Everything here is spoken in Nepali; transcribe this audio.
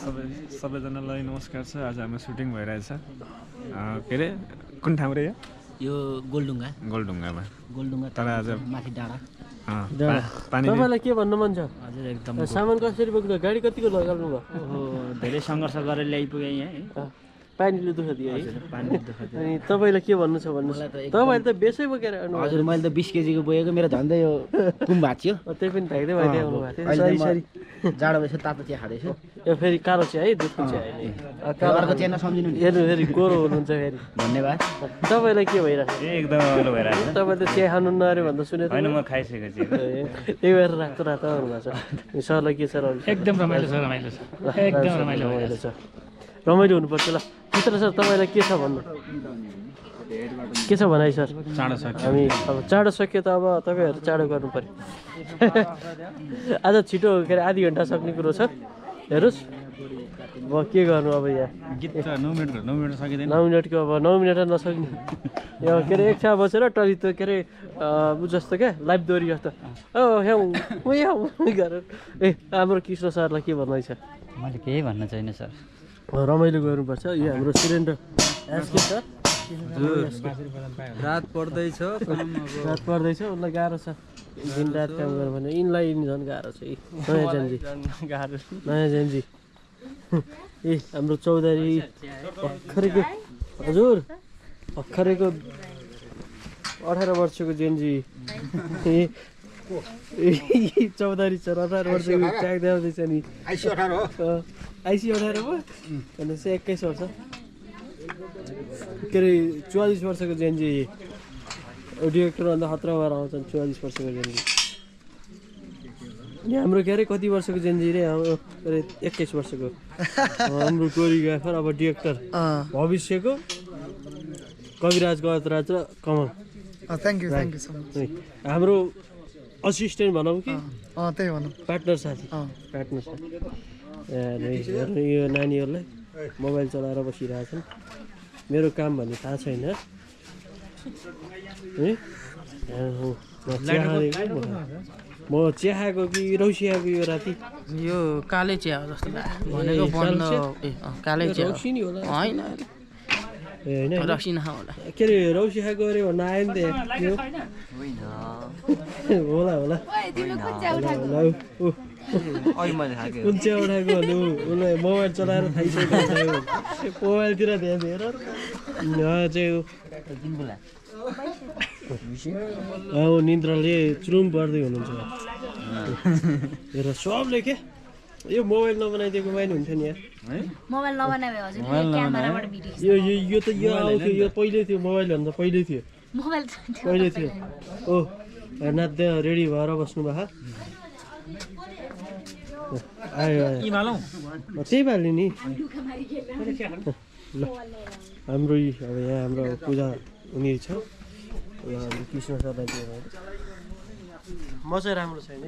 सबैजनालाई नमस्कार छ। आज हाम्रो सुटिङ भइरहेछ। के अरे कुन ठाउँ रे यो गोलडुङ्गा गोलडुङ्गा तर आज माथि डाँडा पानी तपाईलाई के भन्नु मन छ? हजुर एकदम सामान कसरी बोक्नु? गाडी कतिको लगाउनु भयो? ओहो धेरै सङ्घर्ष गरेर ल्याइपुगे यहाँ है। पानीले दुःख दियो है। पानीले दुःख दियो। अनि तपाईँलाई के भन्नु छ भन्नु? तपाईँले त बेसै बोकेर आउनु। हजुर मैले त 20 केजीको बोकेको मेरो झन्डै यो कुम भाँच्यो। त्यही पनि भाइदै भाइदै आउनु भएको थियो। सरी सरी जाडो भएछ तातो चिया खाँदैछु। यो फेरि कालो चिया है, दुधको चिया होइन। अर्को चिया नसम्झिनु नि। हेर्नु फेरि गोरो हुनुहुन्छ फेरि। धन्यवाद। तपाईँलाई के भइरहेको छ? एकदम रमाइलो भइरहेछ। तपाईँले चिया खानु नअरे भन्दा सुनेको होइन म खाइसकेको छु। त्यही भएर रातो रातो आउनु भएको छ। सरलाई के छ? एकदम रमाइलो छ एकदम रमाइलो छ। रमाइलो हुनुपर्छ ल। चित्र सर तपाईँलाई के छ भन्नु? के छ भनाइ सर? चाँडो सक्यो। हामी अब चाँडो सक्यो त अब तपाईँहरू चाँडो गर्नु पर्यो। आज छिटो के अरे आधी घन्टा सक्ने कुरो छ। हेर्नुहोस् अब के गर्नु अब यहाँ गीत त 9 मिनेट सकिँदैन। 9 मिनटको अब 9 मिनट नसक्ने यो के अरे एक ठाउँ बसेर टली त के अरे जस्तो क्या लाइभ दोहोरी जस्तो गरेर ए हाम्रो कृष्ण सरलाई के भन्दै छ? मैले केही भन्न छैन सर। रमाइलो गर्नुपर्छ। यो हाम्रो सुरेन्द्र एसके सर रात पर्दैछ उसलाई गाह्रो छ। दिन रात काम गर्नु भने यिनलाई झन् गाह्रो छ। नयाँ जेन्जी ए हाम्रो चौधरी भर्खरैको हजुर भर्खरैको 18 वर्षको जेन्जी चौधरी छ। 18 वर्षको ट्याग देखाउँदैछ नि। आइसी 18 भयो भने चाहिँ 21 वर्ष के अरे 44 वर्षको जेन्जी डिरेक्टरभन्दा खतरा भएर आउँछन्। 44 वर्षको जेन्जी अनि हाम्रो के अरे कति वर्षको जेन्जी रे? हाम्रो के अरे 21 वर्षको हाम्रो कोरियोग्राफर अब डिरेक्टर भविष्यको कविराज गजराज र Kamal. Thank you so much. हाम्रो असिस्टेन्ट भनौँ कि त्यही भनौँ पार्टनर साथी यो नानीहरूलाई मोबाइल चलाएर बसिरहेछन्। मेरो काम भन्ने थाहा छैन है। म चिया खाएको कि रौसी खाएको यो राति? यो कालै चिया हो जस्तो भनेको बन्द कालै चिया रौसी नि होला होइन ए होइन रक्सी नखा होला। के अरे रौसी खाएको अरे भन्न आयो नि त होला होला कुन चिया उठाएको भन्नु? उसलाई मोबाइल चलाएर थाइसक्यो। मोबाइलतिर ध्यान दिएर चाहिँ निन्द्राले चुरुम पर्दै हुनुहुन्छ। हेर सबले के यो मोबाइल नबनाइदिएको भए नि हुन्थ्यो नि यार। मोबाइल नबनाए हजुर क्यामेराबाट भिडियो यो त यो आउँथ्यो। यो पहिले थियो मोबाइलभन्दा पहिले थियो। ओ नाच्दै रेडी भएर बस्नु भएको आयो त्यही भएन नि। ल हाम्रो अब यहाँ हाम्रो पूजा हुने छ। कृष्ण सरलाई म चाहिँ राम्रो छैन।